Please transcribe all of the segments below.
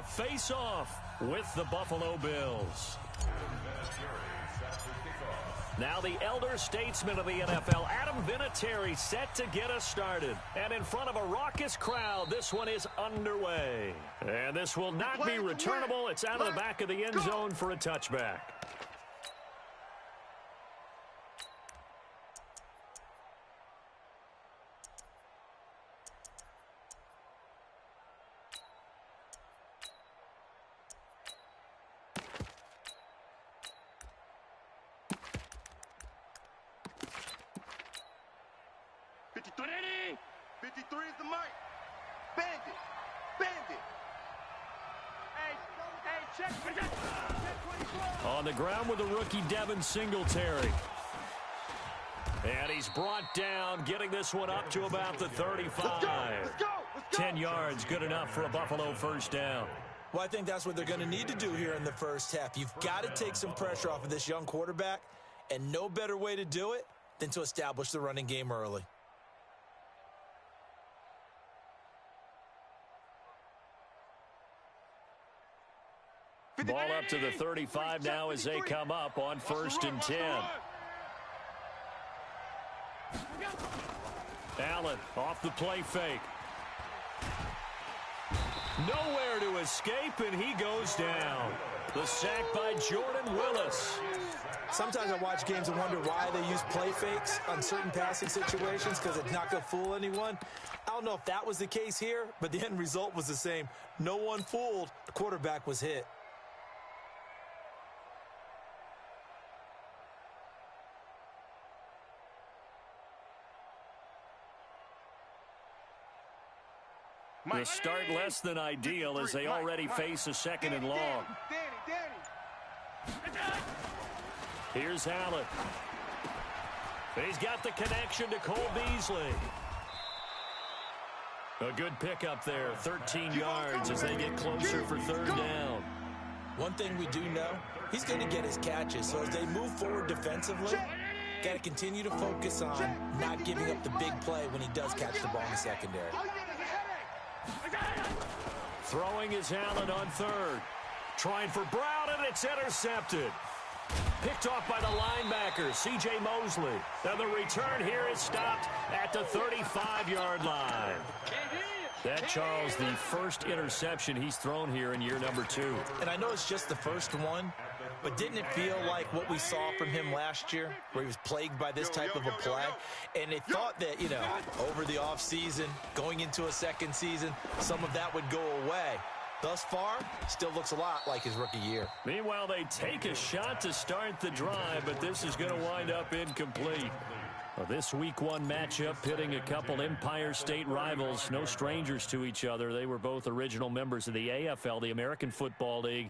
face-off with the Buffalo Bills. Now the elder statesman of the NFL, Adam Vinatieri, set to get us started. And in front of a raucous crowd, this one is underway. And this will not be returnable. It's out of the back of the end zone for a touchback. Ready? 53 is the mic. Bandit. Bandit. Hey, check. On the ground with the rookie Devin Singletary. And he's brought down, getting this one up to about the 35. Let's go. 10 yards, good enough for a Buffalo first down. Well, I think that's what they're going to need to do here in the first half. You've got to take some pressure off of this young quarterback, and no better way to do it than to establish the running game early. Ball up to the 35 now as they come up on 1st and 10. Allen off the play fake. Nowhere to escape, and he goes down. The sack by Jordan Willis. Sometimes I watch games and wonder why they use play fakes on certain passing situations, because it's not going to fool anyone. I don't know if that was the case here, but the end result was the same. No one fooled. The quarterback was hit. The start less than ideal as they already face a 2nd and long. Here's Allen. He's got the connection to Cole Beasley. A good pickup there, 13 yards as they get closer for 3rd down. One thing we do know, he's going to get his catches. So as they move forward defensively, got to continue to focus on not giving up the big play when he does catch the ball in the secondary. Throwing is Allen on 3rd. Trying for Brown, and it's intercepted. Picked off by the linebacker, C.J. Mosley. Now the return here is stopped at the 35-yard line. That, Charles, the first interception he's thrown here in year number 2. And I know it's just the first one, but didn't it feel like what we saw from him last year, where he was plagued by this type of a play? And they thought that, you know, over the offseason, going into a second season, some of that would go away. Thus far, still looks a lot like his rookie year. Meanwhile, they take a shot to start the drive, but this is going to wind up incomplete. Well, this Week 1 matchup pitting a couple Empire State rivals, no strangers to each other. They were both original members of the AFL, the American Football League,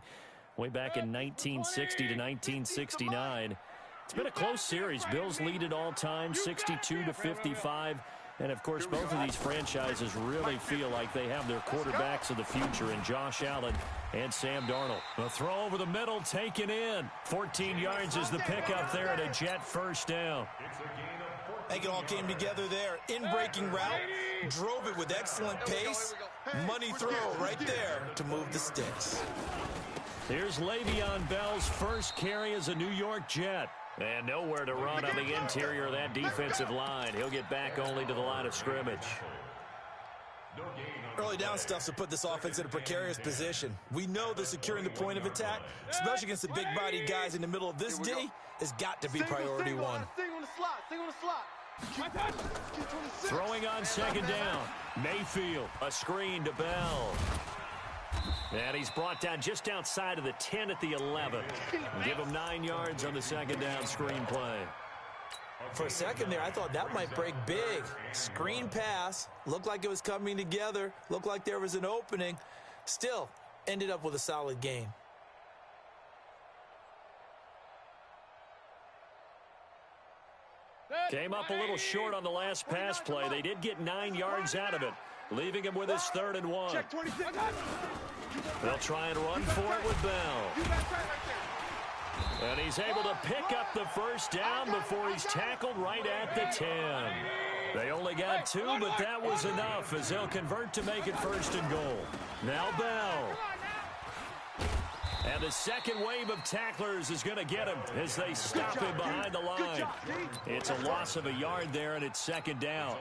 way back in 1960 to 1969. It's been a close series. Bills lead it all time, 62-55. And, of course, both of these franchises really feel like they have their quarterbacks of the future in Josh Allen and Sam Darnold. A throw over the middle taken in. 14 yards is the pickup there at a Jet first down. I think it all came together there. In-breaking route, drove it with excellent pace. Money throw right there to move the sticks. Here's Le'Veon Bell's first carry as a New York Jet. And nowhere to run on the interior of that defensive line. He'll get back only to the line of scrimmage. Early down stuff to put this offense in a precarious position. We know that securing the point of attack, especially against the big-bodied guys in the middle of this D, has got to be priority one. Throwing on 2nd down. Mayfield, a screen to Bell. And he's brought down just outside of the 10 at the 11. Give him 9 yards on the 2nd down screen play. For a second there, I thought that might break big. Screen pass. Looked like it was coming together. Looked like there was an opening. Still, ended up with a solid gain. Came up a little short on the last pass play. They did get 9 yards out of it, leaving him with his 3rd and 1. They'll try and run for it with Bell. And he's able to pick up the first down before he's tackled right at the 10. They only got 2, but that was enough as they'll convert to make it 1st and goal. Now Bell. the second wave of tacklers is going to get him as they stop him behind the line. It's a loss of a yard there, and it's second down.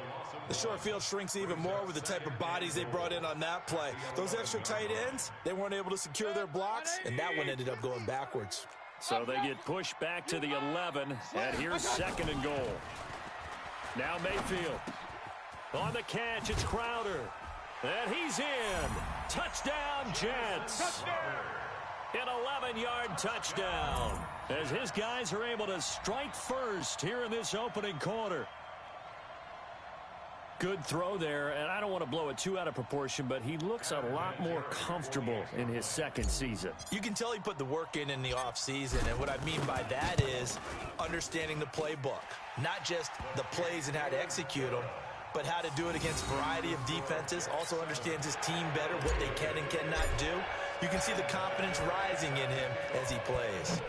The short field shrinks even more with the type of bodies they brought in on that play. Those extra tight ends, they weren't able to secure their blocks, and that one ended up going backwards. So they get pushed back to the 11, and here's second and goal. Now Mayfield. On the catch, it's Crowder. And he's in. Touchdown, Jets. An 11-yard touchdown as his guys are able to strike first here in this opening quarter. Good throw there, and I don't want to blow it too out of proportion, but he looks a lot more comfortable in his second season. You can tell he put the work in the offseason, and what I mean by that is understanding the playbook. Not just the plays and how to execute them, but how to do it against a variety of defenses. Also understands his team better, what they can and cannot do. You can see the confidence rising in him as he plays.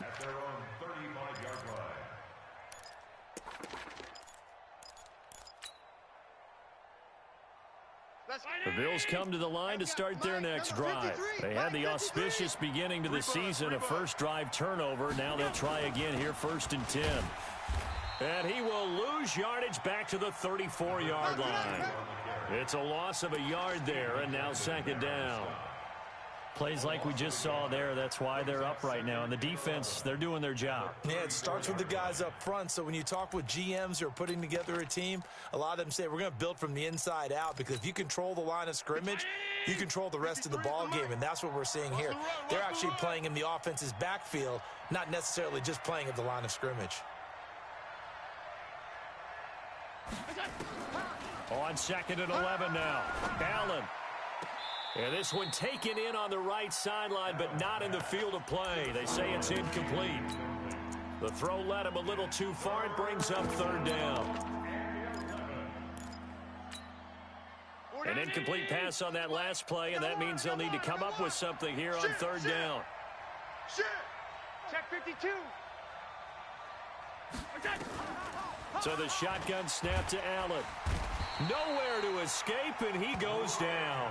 At their own 35-yard line. The Bills come to the line to start their next drive. They had the auspicious beginning to the season, a first drive turnover. Now they'll try again here, 1st and 10. And he will lose yardage back to the 34-yard line. It's a loss of a yard there, and now second down. Plays like we just saw there, that's why they're up right now. And the defense, they're doing their job. Yeah, it starts with the guys up front. So when you talk with GMs who are putting together a team, a lot of them say we're going to build from the inside out, because if you control the line of scrimmage, you control the rest of the ball game, and that's what we're seeing here. They're actually playing in the offense's backfield, not necessarily just playing at the line of scrimmage. On 2nd and 11 now. Allen. And this one taken in on the right sideline, but not in the field of play. They say it's incomplete. The throw led him a little too far. It brings up 3rd down. An incomplete pass on that last play, and that means they'll need to come up with something here on 3rd down. Check 52. So the shotgun snap to Allen. Nowhere to escape, and he goes down.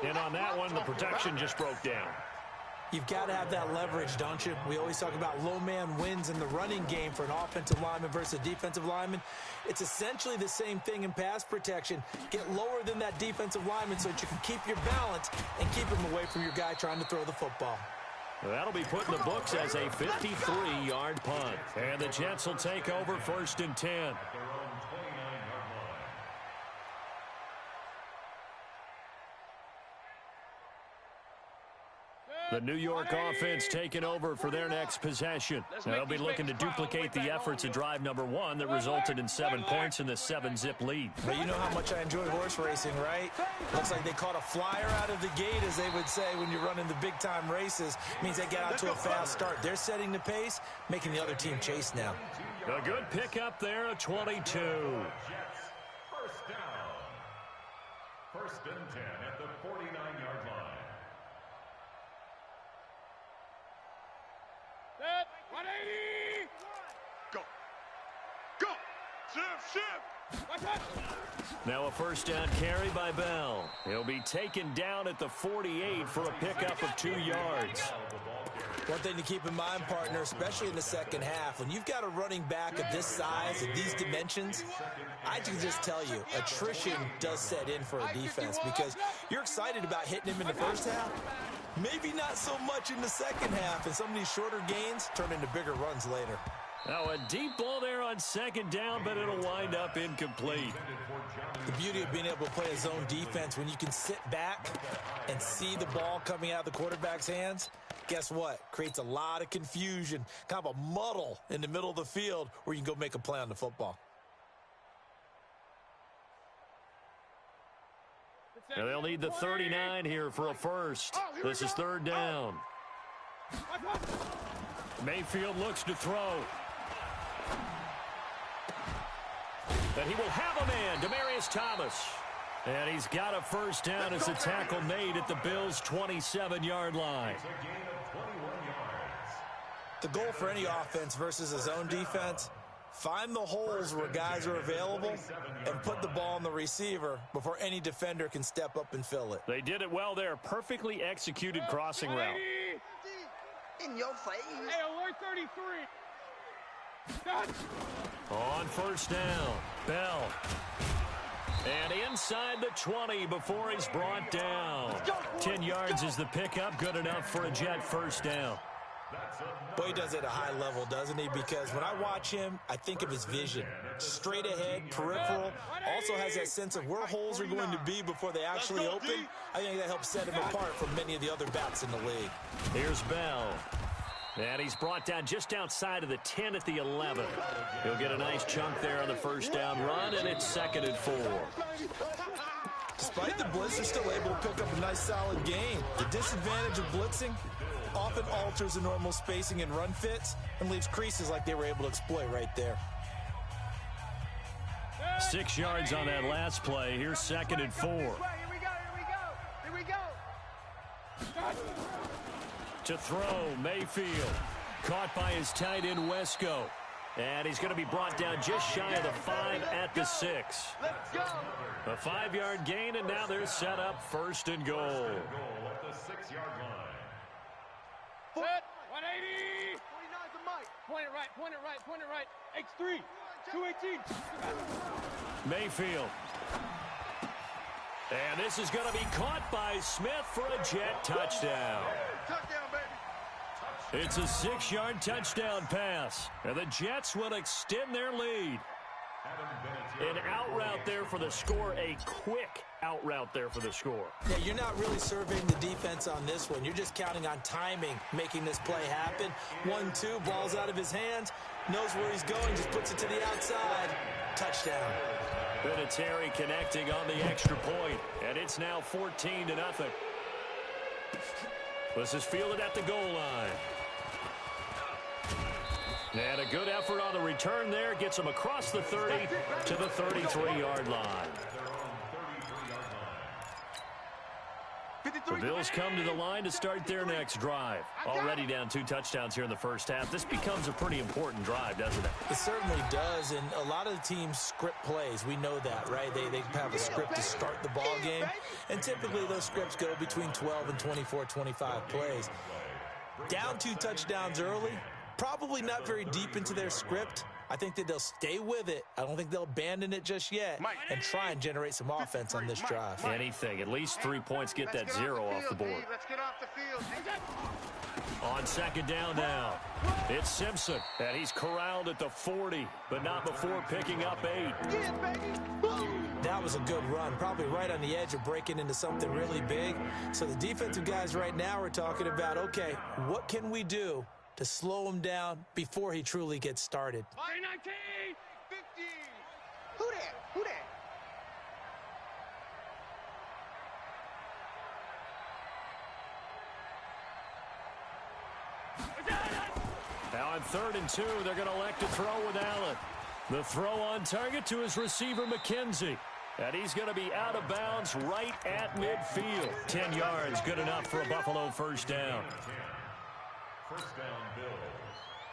And on that one, the protection just broke down. You've got to have that leverage, don't you? We always talk about low man wins in the running game for an offensive lineman versus a defensive lineman. It's essentially the same thing in pass protection. Get lower than that defensive lineman so that you can keep your balance and keep him away from your guy trying to throw the football. That'll be put in the books as a 53-yard punt. And the Jets will take over 1st and 10. The New York offense taking over for their next possession. Now they'll be looking to duplicate the efforts of drive number 1 that resulted in 7 points in the 7-zip lead. But you know how much I enjoy horse racing, right? Looks like they caught a flyer out of the gate, as they would say when you're running the big-time races. It means they get out to a fast start. They're setting the pace, making the other team chase now. A good pickup there, a 22. First down. 1st and 10 at the 49-yard line. Set. 180. Go. Go. Shift. Watch out. Now a first down carry by Bell. He'll be taken down at the 48 for a pickup of 2 yards. One thing to keep in mind, partner, especially in the second half, when you've got a running back of this size and these dimensions, I can just tell you, attrition does set in for a defense, because you're excited about hitting him in the first half. Maybe not so much in the second half, and some of these shorter gains turn into bigger runs later. Now a deep ball there on 2nd down, but it'll wind up incomplete. The beauty of being able to play a zone defense, when you can sit back and see the ball coming out of the quarterback's hands, guess what? Creates a lot of confusion, kind of a muddle in the middle of the field where you can go make a play on the football. And they'll need the 39 here for a first. This is third down. Mayfield looks to throw. And he will have a man, Demaryius Thomas. And he's got a first down as the tackle made at the Bills' 27-yard line. The goal for any offense versus a zone defense, find the holes where guys are available and put the ball on the receiver before any defender can step up and fill it. They did it well there. Perfectly executed crossing route. In your face. Hey, alert 33. On first down, Bell. And inside the 20 before he's brought down. 10 yards is the pickup. Good enough for a Jet first down. Boy, he does it at a high level, doesn't he? Because when I watch him, I think of his vision. Straight ahead, peripheral. Also has that sense of where holes are going to be before they actually open. I think that helps set him apart from many of the other backs in the league. Here's Bell. And he's brought down just outside of the 10 at the 11. He'll get a nice chunk there on the first down run, and it's 2nd and 4. Despite the blitz, they're still able to pick up a nice solid gain. The disadvantage of blitzing often alters the normal spacing and run fits and leaves creases like they were able to exploit right there. 6 yards on that last play. Here's 2nd and 4. Here we go. To throw, Mayfield. Caught by his tight end, Wesco. And he's going to be brought down just shy of the 5 at the 6. Let's go. A 5-yard gain, and now they're set up 1st and goal. At the 6-yard line. Set. 180. 29's the mic. Point it right. X3. 218. Mayfield. And this is going to be caught by Smith for a Jet touchdown. Touchdown, baby. It's a 6-yard touchdown pass. And the Jets will extend their lead. An out route there for the score. A quick out route there for the score. Yeah, you're not really surveying the defense on this one. You're just counting on timing, making this play happen. 1-2, ball's out of his hands. Knows where he's going, just puts it to the outside. Touchdown. Vinatieri connecting on the extra point, and it's now 14-0. This is fielded at the goal line. And a good effort on the return there. Gets him across the 30 to the 33-yard line. The Bills come to the line to start their next drive. Already down 2 touchdowns here in the first half. This becomes a pretty important drive, doesn't it? It certainly does, and a lot of the teams script plays. We know that, right? They have a script to start the ball game, and typically those scripts go between 12 and 24, 25 plays. Down 2 touchdowns early, probably not very deep into their script. I think that they'll stay with it. I don't think they'll abandon it just yet and try and generate some offense on this drive. Anything. At least 3 points. Get that 0 off the board. Let's get off the field. On 2nd down now, it's Simpson. And he's corralled at the 40, but not before picking up 8. That was a good run, probably right on the edge of breaking into something really big. So the defensive guys right now are talking about, okay, what can we do to slow him down before he truly gets started? 19, 50. Who that? Now on 3rd and 2, they're going to elect to throw with Allen. The throw on target to his receiver, McKenzie. And he's going to be out of bounds right at midfield. 10 yards, good enough for a Buffalo first down. First down, Bills.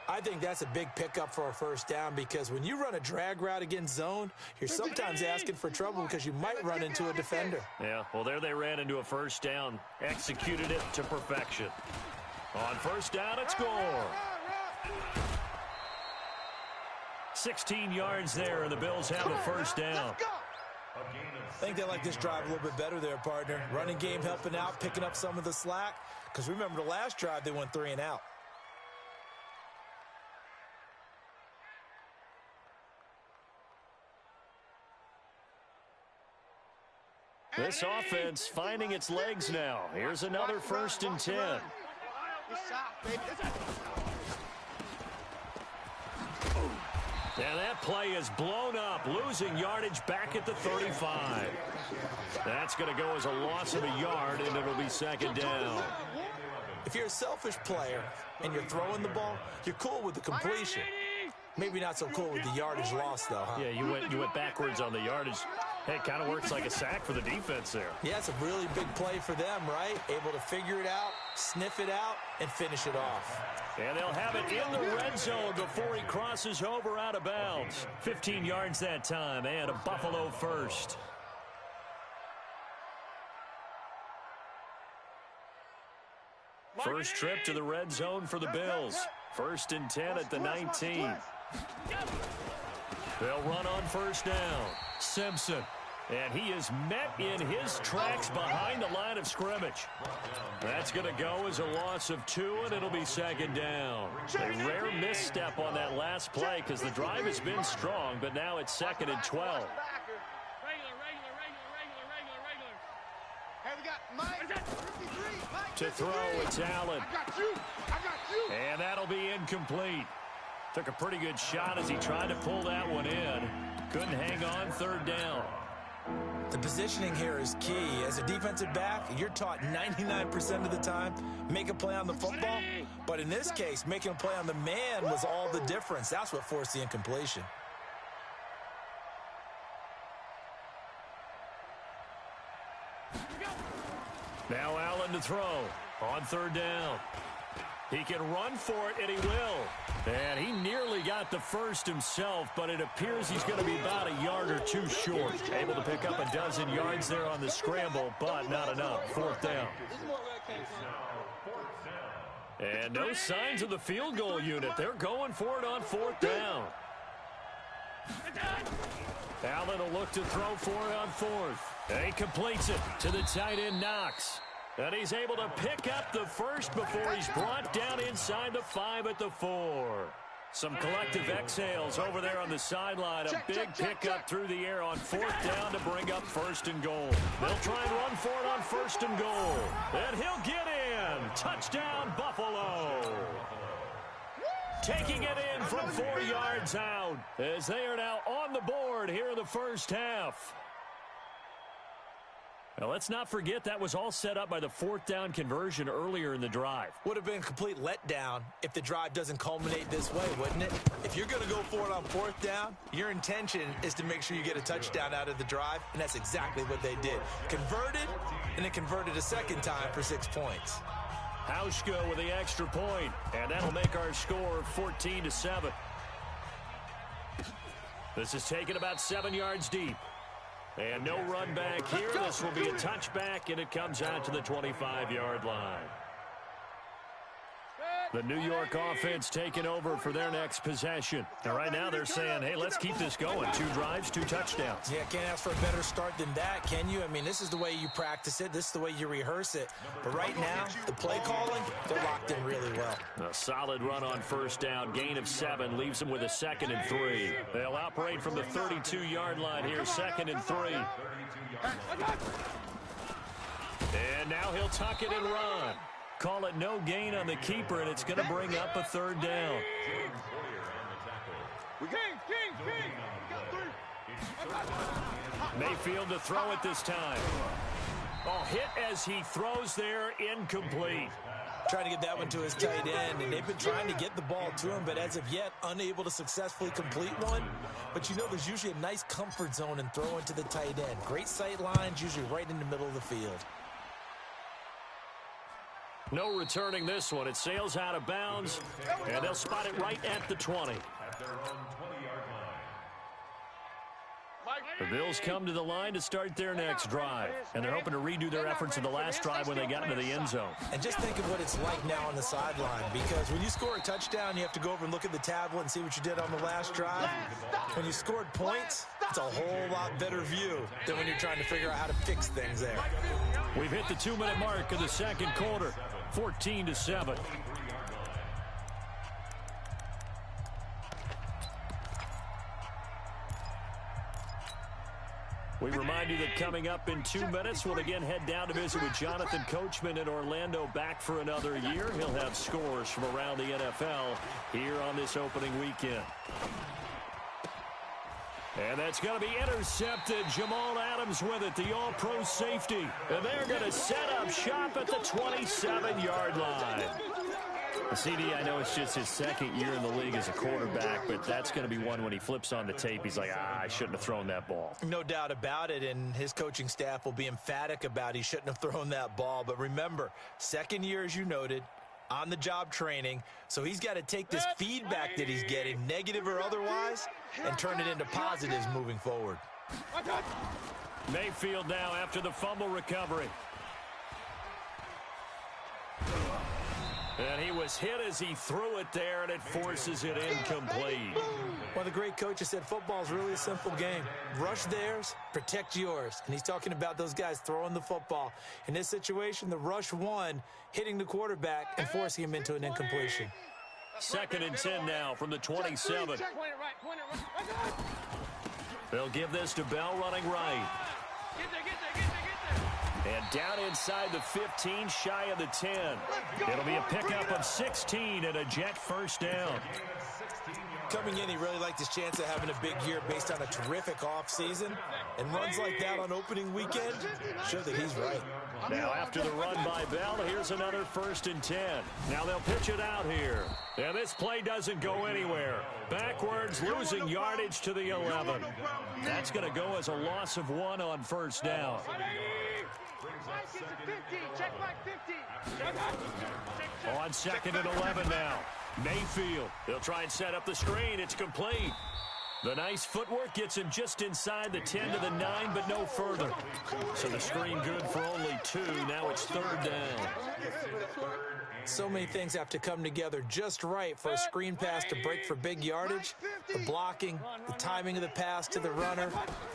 I think that's a big pickup for a first down because when you run a drag route against zone, you're sometimes asking for trouble because you might run into a defender. Yeah, well, there they ran into a first down. Executed it to perfection. On first down, it's score. 16 yards there, and the Bills have the first down. I think they like this drive a little bit better there, partner. Running game helping out, picking up some of the slack. Because remember the last drive, they went 3 and out. This offense finding its legs now. Here's another 1st and 10. And that play is blown up, losing yardage back at the 35. That's going to go as a loss of a yard, and it'll be second down. If you're a selfish player and you're throwing the ball, you're cool with the completion. Maybe not so cool with the yardage loss, though, huh? Yeah, you went backwards on the yardage. Hey, it kind of works like a sack for the defense there. Yeah, it's a really big play for them, right? Able to figure it out, sniff it out, and finish it off. And they'll have it in the red zone before he crosses over out of bounds. 15 yards that time, and a Buffalo first. First trip to the red zone for the Bills. 1st and 10 at the 19. They'll run on first down. Simpson. And he is met in his tracks behind the line of scrimmage. That's going to go as a loss of 2, and it'll be second down. A rare misstep on that last play because the drive has been strong, but now it's 2nd and 12. Hey, we got Mike. 53. Mike, To throw, it's Allen. I got you. And that'll be incomplete. Took a pretty good shot as he tried to pull that one in. Couldn't hang on 3rd down. The positioning here is key. As a defensive back, you're taught 99% of the time, make a play on the football. But in this case, making a play on the man was all the difference. That's what forced the incompletion. Now Allen to throw on 3rd down. He can run for it, and he will. And he nearly got the first himself, but it appears he's going to be about a yard or 2 short. Able to pick up a dozen yards there on the scramble, but not enough. 4th down. And no signs of the field goal unit. They're going for it on 4th down. Allen will look to throw for it on 4th. And he completes it to the tight end, Knox. And he's able to pick up the first before he's brought down inside the 5 at the 4. Some collective exhales over there on the sideline. A big pickup through the air on 4th down to bring up 1st and goal. They'll try and run for it on 1st and goal. And he'll get in. Touchdown, Buffalo. Taking it in from 4 yards out as they are now on the board here in the first half. Now, let's not forget that was all set up by the 4th down conversion earlier in the drive. Would have been a complete letdown if the drive doesn't culminate this way, wouldn't it? If you're going to go for it on 4th down, your intention is to make sure you get a touchdown out of the drive, and that's exactly what they did. Converted, and then converted a second time for 6 points. Hauschka with the extra point, and that'll make our score 14-7. This is taken about 7 yards deep. And no run back here. This will be a touchback, and it comes out to the 25-yard line. The New York offense taking over for their next possession. And right now they're saying, hey, let's keep this going. 2 drives, 2 touchdowns. Yeah, can't ask for a better start than that, can you? I mean, this is the way you practice it. This is the way you rehearse it. But right now, the play calling, they're locked in really well. A solid run on 1st down. Gain of 7 leaves them with a 2nd and 3. They'll operate from the 32-yard line here, 2nd and 3. And now he'll tuck it and run. Call it no gain on the keeper, and it's going to bring up a 3rd down. Mayfield to throw it this time. Oh, hit as he throws there, incomplete. Trying to get that one to his tight end, and they've been trying to get the ball to him, but as of yet, unable to successfully complete one. But you know there's usually a nice comfort zone in throwing to the tight end. Great sight lines, usually right in the middle of the field. No returning this one. It sails out of bounds, and they'll spot it right at the 20. The Bills come to the line to start their next drive, and they're hoping to redo their efforts in the last drive when they got into the end zone. And just think of what it's like now on the sideline, because when you score a touchdown, you have to go over and look at the tablet and see what you did on the last drive. When you scored points, it's a whole lot better view than when you're trying to figure out how to fix things there. We've hit the 2-minute mark of the second quarter, 14-7. We remind you that coming up in 2 minutes, we'll again head down to visit with Jonathan Coachman in Orlando, back for another year. He'll have scores from around the NFL here on this opening weekend. And that's going to be intercepted. Jamal Adams with it, the all-pro safety. And they're going to set up shop at the 27-yard line. The CD, I know it's just his second year in the league as a quarterback, but that's going to be one when he flips on the tape. He's like, I shouldn't have thrown that ball. No doubt about it, and his coaching staff will be emphatic about he shouldn't have thrown that ball. But remember, second year, as you noted, on-the-job training, so he's got to take this feedback that he's getting, negative or otherwise, and turn it into positives moving forward. Mayfield now after the fumble recovery. And he was hit as he threw it there, and it forces it incomplete. Well, the great coaches said football is really a simple game. Rush theirs, protect yours. And he's talking about those guys throwing the football. In this situation, the rush won, hitting the quarterback and forcing him into an incompletion. 2nd and 10 now from the 27. They'll give this to Bell running right. And down inside the 15, shy of the 10. It'll be a pickup of 16 and a Jet first down. Coming in, he really liked his chance of having a big year based on a terrific offseason. And runs like that on opening weekend show that he's right. Now after the run by Bell, here's another 1st and 10. Now they'll pitch it out here. And this play doesn't go anywhere. Backwards, losing yardage to the 11. That's going to go as a loss of 1 on 1st down. On 2nd and 11 now. Mayfield. They'll try and set up the screen. It's complete. The nice footwork gets him just inside the 10 to the 9, but no further. So the screen good for only 2. Now it's 3rd down. So many things have to come together just right for a screen pass to break for big yardage. The blocking, the timing of the pass to the runner,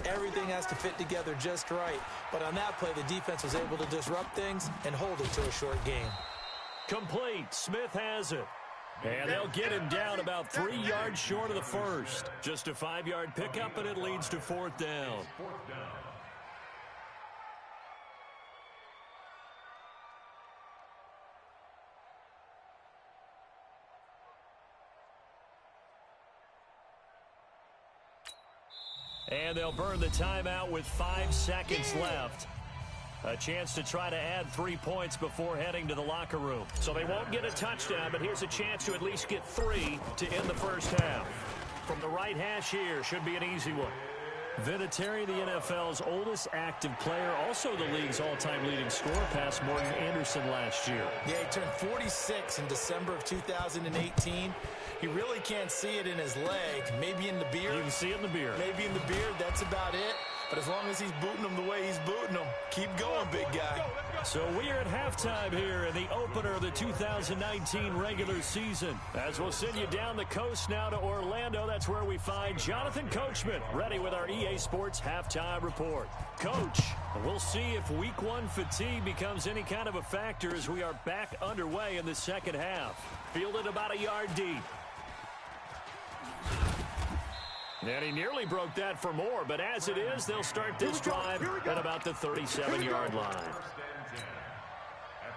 everything has to fit together just right. But on that play, the defense was able to disrupt things and hold it to a short game. Complete. Smith has it. And they'll get him down about 3 yards short of the first. Just a 5-yard pickup, and it leads to 4th down. And they'll burn the timeout with 5 seconds left. A chance to try to add 3 points before heading to the locker room. So they won't get a touchdown, but here's a chance to at least get 3 to end the first half. From the right hash here, should be an easy one. Vinatieri, the NFL's oldest active player, also the league's all-time leading scorer, past Morgan Anderson last year. Yeah, he turned 46 in December of 2018. He really can't see it in his leg, maybe in the beard. You can see it in the beard. Maybe in the beard, that's about it. But as long as he's booting them the way he's booting them, keep going, big guy. So we're at halftime here in the opener of the 2019 regular season. As we'll send you down the coast now to Orlando, that's where we find Jonathan Coachman, ready with our EA Sports halftime report. Coach, we'll see if week 1 fatigue becomes any kind of a factor as we are back underway in the second half. Fielded about a yard deep. And he nearly broke that for more, but as it is, they'll start this drive at about the 37-yard line. At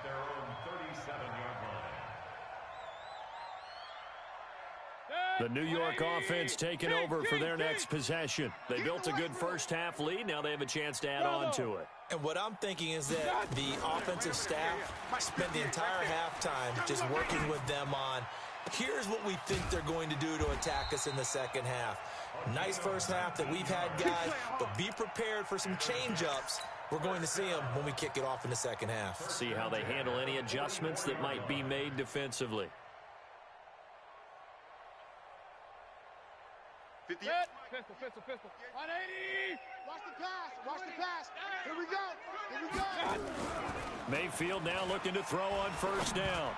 their own 37-yard line. The New York offense taking over for their next possession. They built a good first-half lead. Now they have a chance to add on to it. And what I'm thinking is that the offensive staff spent the entire halftime just working with them on, here's what we think they're going to do to attack us in the second half. Nice first half that we've had, guys, but be prepared for some change-ups. We're going to see them when we kick it off in the second half. See how they handle any adjustments that might be made defensively. 50. Pistol. 180. Watch the pass. Here we go. Mayfield now looking to throw on first down.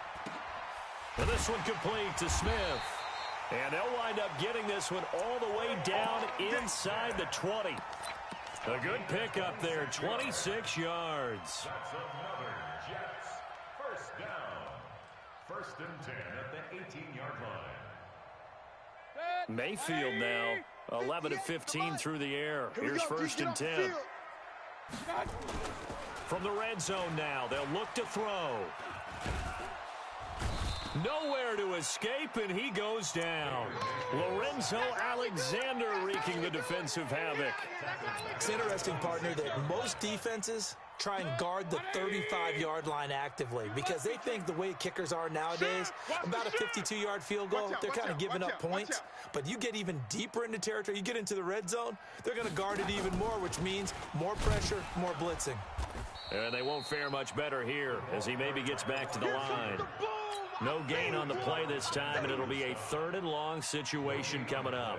And this one complete to Smith. And they'll wind up getting this one all the way down inside the 20. A good pickup there, 26 yards. That's another Jets first down. 1st and 10 at the 18-yard line. Mayfield now 11 of 15 through the air. Here's 1st and 10. From the red zone now, they'll look to throw. Nowhere to escape, and he goes down. Lorenzo Alexander wreaking the defensive havoc. It's interesting, partner, that most defenses try and guard the 35-yard line actively because they think the way kickers are nowadays, about a 52-yard field goal, they're kind of giving up points. But you get even deeper into territory, you get into the red zone, they're going to guard it even more, which means more pressure, more blitzing. And they won't fare much better here as he maybe gets back to the line. No gain on the play this time, and it'll be a 3rd and long situation coming up.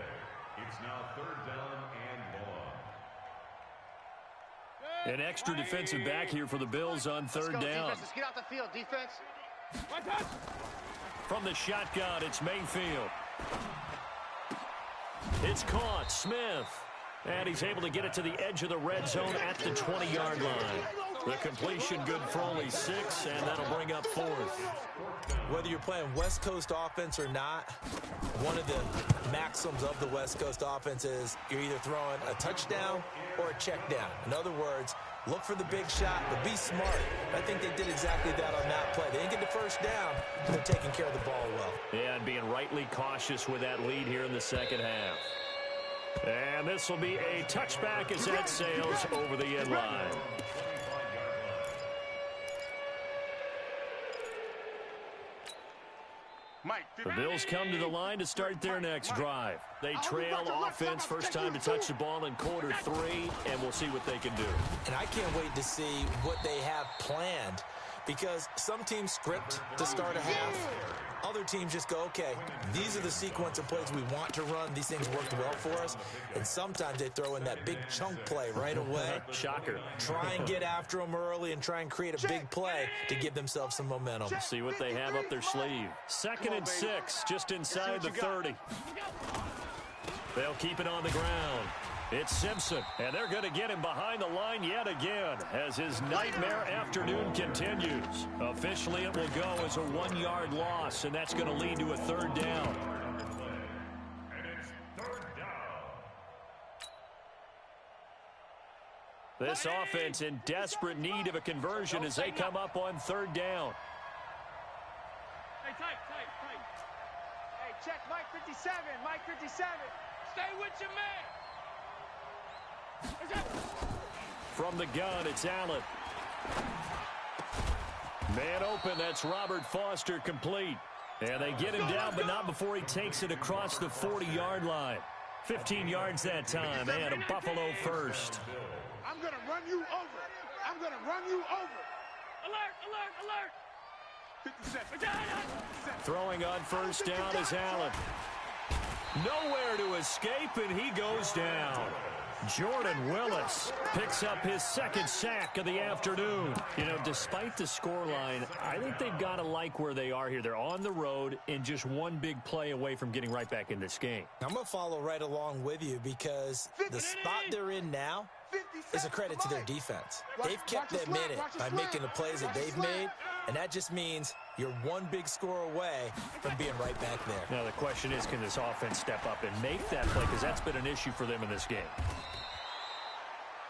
It's now 3rd down and long. An extra defensive back here for the Bills on 3rd down. Let's get out the field, defense. From the shotgun, it's Mayfield. It's caught, Smith. And he's able to get it to the edge of the red zone at the 20-yard line. The completion good for only 6, and that'll bring up 4th. Whether you're playing West Coast offense or not, one of the maxims of the West Coast offense is you're either throwing a touchdown or a check down. In other words, look for the big shot, but be smart. I think they did exactly that on that play. They didn't get the first down, but they're taking care of the ball well. Yeah, and being rightly cautious with that lead here in the second half. And this will be a touchback as that sails over the end line. The Bills come to the line to start their next drive. They trail offense first time to touch the ball in quarter 3, and we'll see what they can do. And I can't wait to see what they have planned because some teams script to start a half. Other teams just go, okay, these are the sequence of plays we want to run. These things worked well for us. And sometimes they throw in that big chunk play right away. Shocker. Try and get after them early and try and create a big play to give themselves some momentum. See what they have up their sleeve. 2nd and 6, just inside the 30. They'll keep it on the ground. It's Simpson, and they're going to get him behind the line yet again as his nightmare afternoon continues. Officially, it will go as a 1-yard loss, and that's going to lead to a 3rd down. And it's 3rd down. This offense in desperate need of a conversion as they come up on 3rd down. Hey, tight. Hey, check Mike 57, Mike 57. Stay with your man. From the gun, it's Allen. Man open, that's Robert Foster complete. And they get him down, but not before he takes it across the 40-yard line. 15 yards that time, and a Buffalo first. I'm going to run you over. I'm going to run you over. Alert. 57. Throwing on first down is Allen. Nowhere to escape, and he goes down. Jordan Willis picks up his 2nd sack of the afternoon. You know, despite the scoreline, I think they've got to like where they are here. They're on the road and just one big play away from getting right back in this game. I'm going to follow right along with you because the spot they're in now is a credit to their defense. They've kept them in it by making the plays that they've made, and that just means you're one big score away from being right back there. Now, the question is, can this offense step up and make that play? Because that's been an issue for them in this game.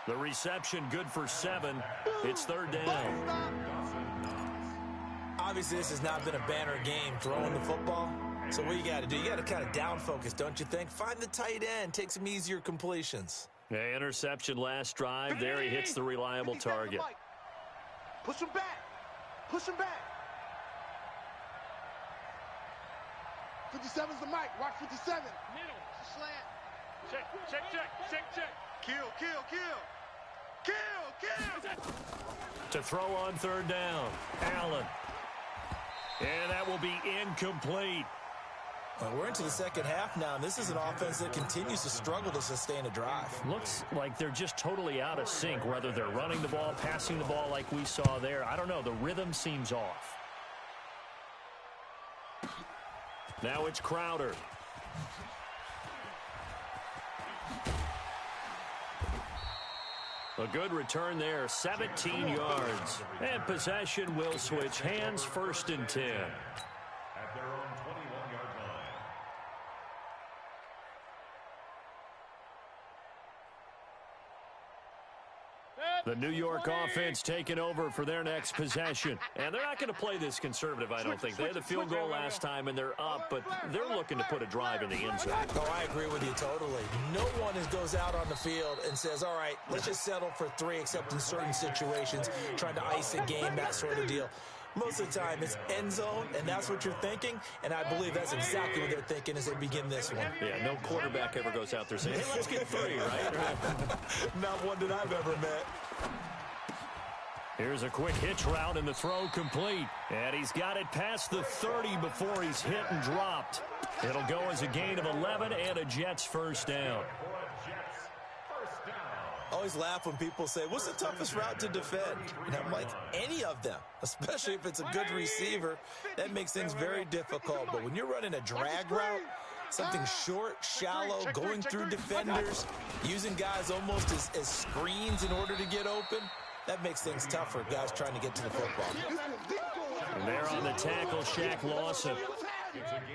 The reception good for 7. It's 3rd down. Obviously, this has not been a banner game throwing the football. So what you got to do, you got to kind of down focus, don't you think? Find the tight end, take some easier completions. Yeah, interception last drive. There he hits the reliable target. Push him back. 57's the mic. Watch 57. Middle. Slant. Check. Kill. To throw on 3rd down. Allen. And that will be incomplete. Well, we're into the second half now, and this is an offense that continues to struggle to sustain a drive. Looks like they're just totally out of sync, whether they're running the ball, passing the ball like we saw there. I don't know. The rhythm seems off. Now it's Crowder. A good return there, 17 yards. And possession will switch hands, 1st and 10. At their own 21-yard line. The New York offense taking over for their next possession. And they're not going to play this conservative, I don't think. They had the field goal last time, and they're up, but they're looking to put a drive in the end zone. Oh, I agree with you totally. No one goes out on the field and says, all right, let's just settle for 3, except in certain situations, trying to ice a game, that sort of deal. Most of the time, it's end zone, and that's what you're thinking, and I believe that's exactly what they're thinking as they begin this one. Yeah, no quarterback ever goes out there saying, hey, let's get 3, right? Not one that I've ever met. Here's a quick hitch route, and the throw complete. And he's got it past the 30 before he's hit and dropped. It'll go as a gain of 11 and a Jets first down. I always laugh when people say, what's the toughest route to defend? And I'm like, any of them, especially if it's a good receiver. That makes things very difficult. But when you're running a drag route, something short, shallow, going through defenders, using guys almost as screens in order to get open, that makes things tougher, guys trying to get to the football. And there on the tackle, Shaq Lawson.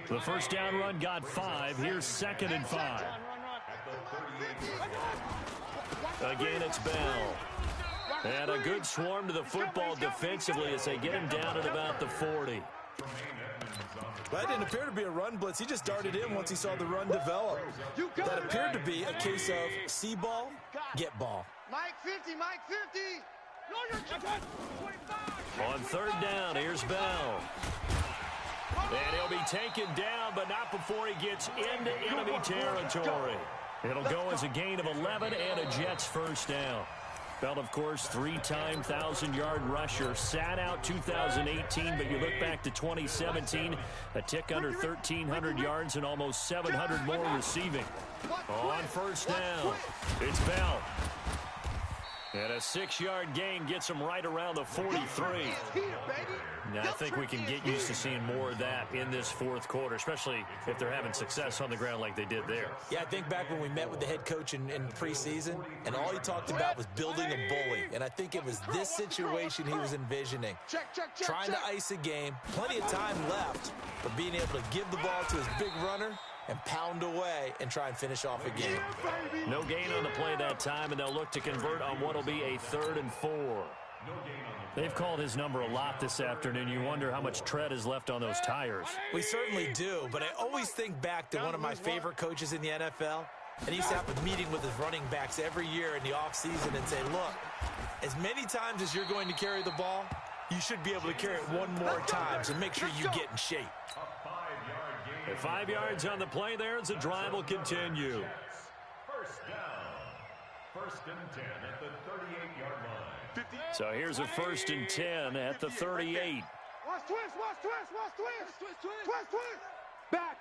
The first down run got 5. Here's 2nd and 5. Again, it's Bell. And a good swarm to the football defensively as they get him down at about the 40. That didn't appear to be a run blitz. He just darted in once he saw the run develop. That appeared to be a case of see ball, get ball. Mike 50, Mike 50. On 3rd down, here's Bell. And he'll be taken down, but not before he gets into enemy territory. It'll go as a gain of 11 and a Jets first down. Bell, of course, 3-time 1,000-yard rusher. Sat out 2018, but you look back to 2017, a tick under 1,300 yards and almost 700 more receiving. On first down, it's Bell. And a 6-yard gain gets him right around the 43. Now, I think we can get used to seeing more of that in this 4th quarter, especially if they're having success on the ground like they did there. Yeah, I think back when we met with the head coach in preseason, and all he talked about was building a bully. And I think it was this situation he was envisioning. Trying to ice a game, plenty of time left, but being able to give the ball to his big runner and pound away and try and finish off a game. No gain on the play that time, and they'll look to convert on what will be a 3rd and 4. They've called his number a lot this afternoon. You wonder how much tread is left on those tires. We certainly do, but I always think back to one of my favorite coaches in the NFL, and he used to have a meeting with his running backs every year in the offseason and say, look, as many times as you're going to carry the ball, you should be able to carry it one more time, so make sure you get in shape. 5 yards on the play there as the drive will continue. First down. 1st and 10 at the 38-yard line. So here's a 1st and 10 at the 38. Watch twist, watch twist, watch twist. Twist, twist. Back.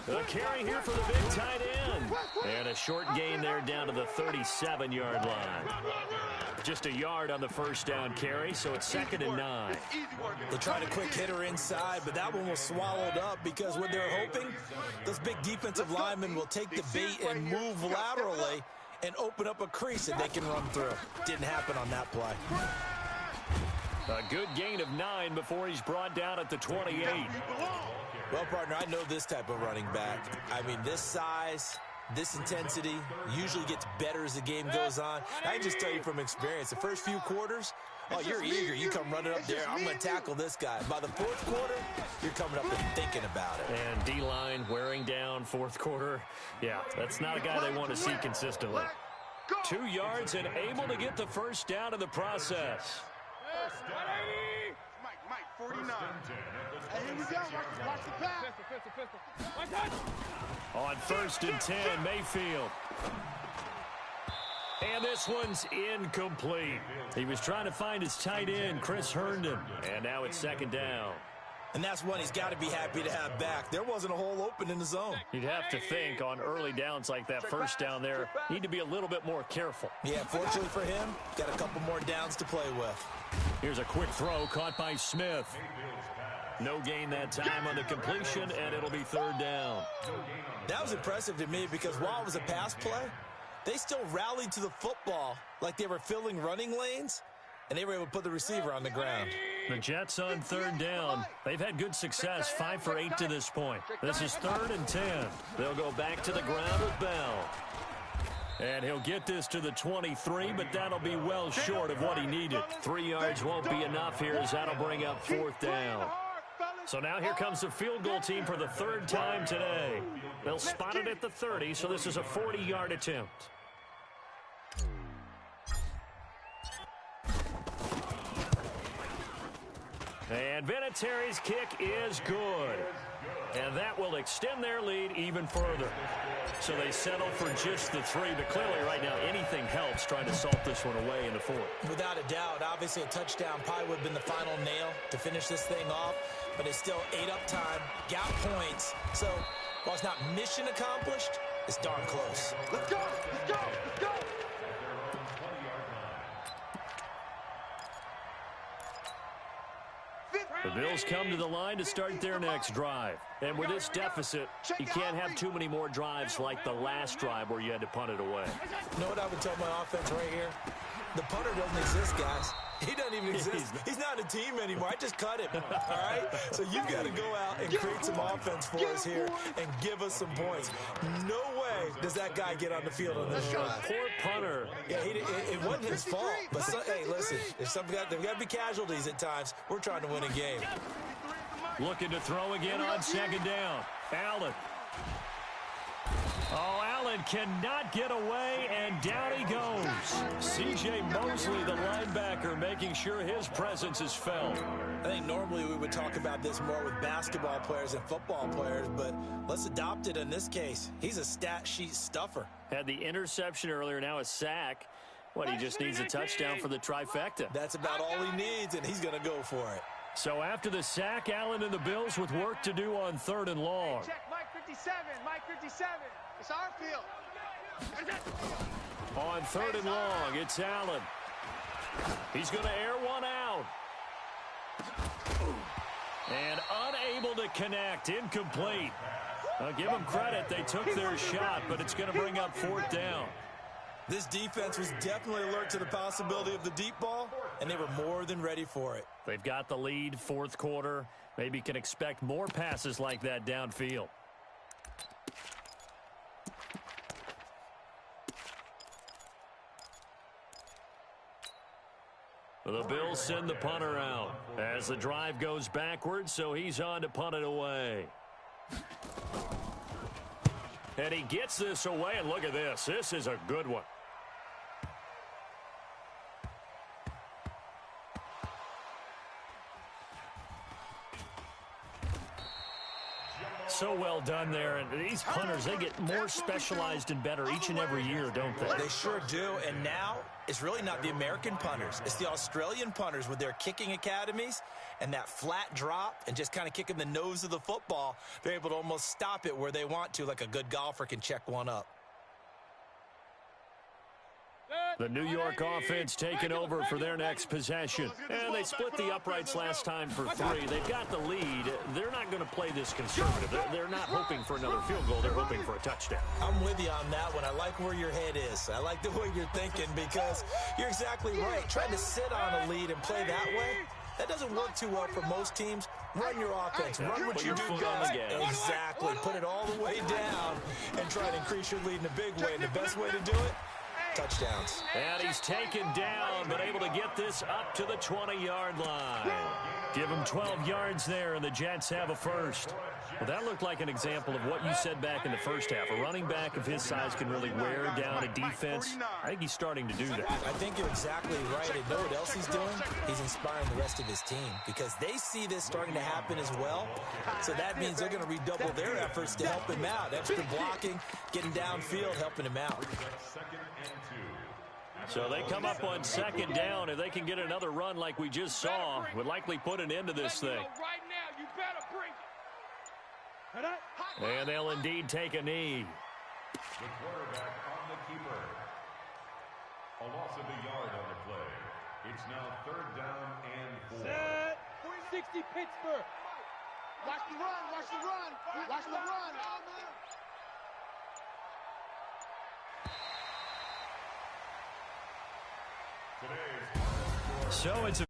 A carry here for the big tight end. And a short gain there down to the 37-yard line. Just a yard on the first down carry, so it's 2nd and 9. They tried a quick hitter inside, but that one was swallowed up because what they're hoping, those big defensive linemen will take the bait and move laterally and open up a crease that they can run through. Didn't happen on that play. A good gain of 9 before he's brought down at the 28. Well, partner, I know this type of running back. I mean, this size, this intensity usually gets better as the game goes on. I can just tell you from experience, the first few quarters, oh, you're eager. You come running up there. I'm going to tackle this guy. By the 4th quarter, you're coming up and thinking about it. And D-line wearing down 4th quarter. Yeah, that's not a guy they want to see consistently. 2 yards and able to get the first down in the process. Mike, 49. Hey, here we go. Watch the pass. On 1st and 10, Mayfield. And this one's incomplete. He was trying to find his tight end, Chris Herndon. And now it's 2nd down. And that's one he's got to be happy to have back. There wasn't a hole open in the zone. You'd have to think on early downs like that first down there, need to be a little bit more careful. Yeah, fortunately for him, got a couple more downs to play with. Here's a quick throw caught by Smith. No gain that time on the completion, and it'll be 3rd down. That was impressive to me because while it was a pass play, they still rallied to the football like they were filling running lanes, and they were able to put the receiver on the ground. The Jets on 3rd down. They've had good success, 5 for 8 to this point. This is 3rd and 10. They'll go back to the ground with Bell. And he'll get this to the 23, but that'll be well short of what he needed. 3 yards won't be enough here as that'll bring up 4th down. So now here comes the field goal team for the 3rd time today. They'll spot it at the 30, so this is a 40-yard attempt. And Vinatieri's kick is good. And that will extend their lead even further. So they settle for just the 3, but clearly right now anything helps trying to salt this one away in the 4th. Without a doubt, obviously a touchdown probably would have been the final nail to finish this thing off, but it's still 8 up time, got points. So while it's not mission accomplished, it's darn close. Let's go! Let's go! Let's go! The Bills come to the line to start their next drive. And with this deficit, you can't have too many more drives like the last drive where you had to punt it away. You know what I would tell my offense right here? The punter doesn't exist, guys. He doesn't even exist. He's not a team anymore. I just cut him, all right? So you've got to go out and create some offense for us here and give us some points. No way does that guy get on the field on this drive. Poor punter. Yeah, it wasn't his fault. But, hey, listen, if there's got to be casualties at times. We're trying to win a game. Looking to throw again on 2nd down. Allen. Oh, Allen cannot get away, and down he goes. C.J. Mosley, the linebacker, making sure his presence is felt. I think normally we would talk about this more with basketball players and football players, but let's adopt it in this case. He's a stat sheet stuffer. Had the interception earlier, now a sack. What, he just needs a touchdown for the trifecta. That's about all he needs, and he's going to go for it. So after the sack, Allen and the Bills with work to do on 3rd and long. Check Mike 57, Mike 57. It's our field. On 3rd and long, it's Allen. He's going to air one out. And unable to connect, incomplete. I'll give them credit, they took their shot, but it's going to bring up 4th down. This defense was definitely alert to the possibility of the deep ball, and they were more than ready for it. They've got the lead, 4th quarter. Maybe can expect more passes like that downfield. The Bills send the punter out as the drive goes backwards, so he's on to punt it away. And he gets this away, and look at this. This is a good one. So well done there, and these punters, they get more specialized and better each and every year, don't they? They sure do, and now it's really not the American punters. It's the Australian punters with their kicking academies and that flat drop and just kind of kicking the nose of the football. They're able to almost stop it where they want to, like a good golfer can check one up. The New York offense taking over for their next possession. And they split the uprights last time for 3. They've got the lead. They're not going to play this conservative. They're not hoping for another field goal. They're hoping for a touchdown. I'm with you on that one. I like where your head is. I like the way you're thinking because you're exactly right. Trying to sit on a lead and play that way, that doesn't work too well for most teams. Run your offense. Run what you do best. Exactly. Put it all the way down and try to increase your lead in a big way. And the best way to do it, touchdowns. And he's taken down, but able to get this up to the 20-yard line. Give him 12 yards there, and the Jets have a first. Well, that looked like an example of what you said back in the first half. A running back of his size can really wear down a defense. I think he's starting to do that. I think you're exactly right. And know what else he's doing? He's inspiring the rest of his team because they see this starting to happen as well. So that means they're going to redouble their efforts to help him out. Extra blocking, getting downfield, helping him out. So they come up on 2nd down. If they can get another run like we just saw, would likely put an end to this thing. Right now, you better bring it. And they'll indeed take a knee. The quarterback on the keeper. A loss of a yard on the play. It's now 3rd down and 4. Set. 60 Pittsburgh. Watch the run, watch the run, watch the run. So it's a